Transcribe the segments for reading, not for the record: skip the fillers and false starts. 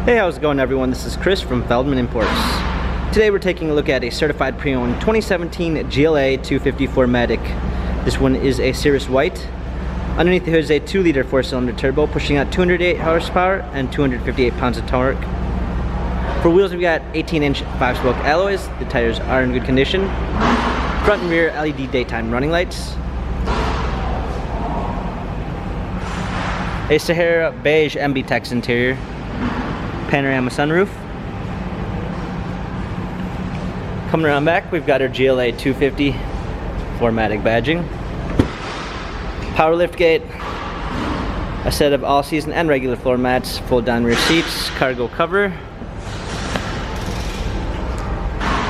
Hey, how's it going everyone? This is Chris from Feldmann Imports. Today we're taking a look at a certified pre-owned 2017 GLA 250 4MATIC. This one is a Cirrus White. Underneath the hood is a 2-liter 4-cylinder turbo pushing out 208 horsepower and 258 pounds of torque. For wheels we've got 18-inch 5-spoke alloys. The tires are in good condition. Front and rear LED daytime running lights. A Sahara beige MB-Tex interior. Panorama sunroof. Coming around back, we've got our GLA 250 4MATIC badging. Power liftgate. A set of all-season and regular floor mats, fold-down rear seats, cargo cover.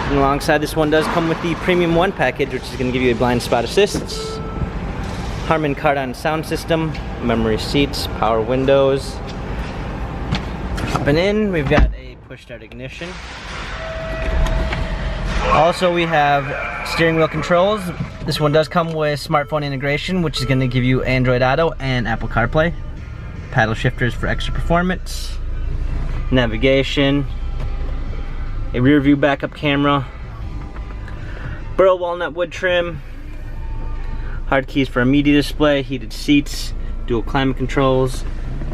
And alongside this one does come with the Premium 1 package, which is going to give you a blind spot assist, Harman Kardon sound system, memory seats, power windows. Hopping in, we've got a push-start ignition. Also, we have steering wheel controls. This one does come with smartphone integration, which is going to give you Android Auto and Apple CarPlay. Paddle shifters for extra performance. Navigation. A rear view backup camera. Burl walnut wood trim. Hard keys for a media display. Heated seats. Dual climate controls.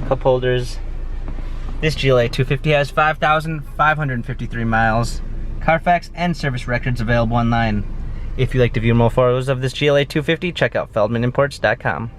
Cup holders. This GLA 250 has 5,553 miles. Carfax and service records available online. If you'd like to view more photos of this GLA 250, check out feldmanimports.com.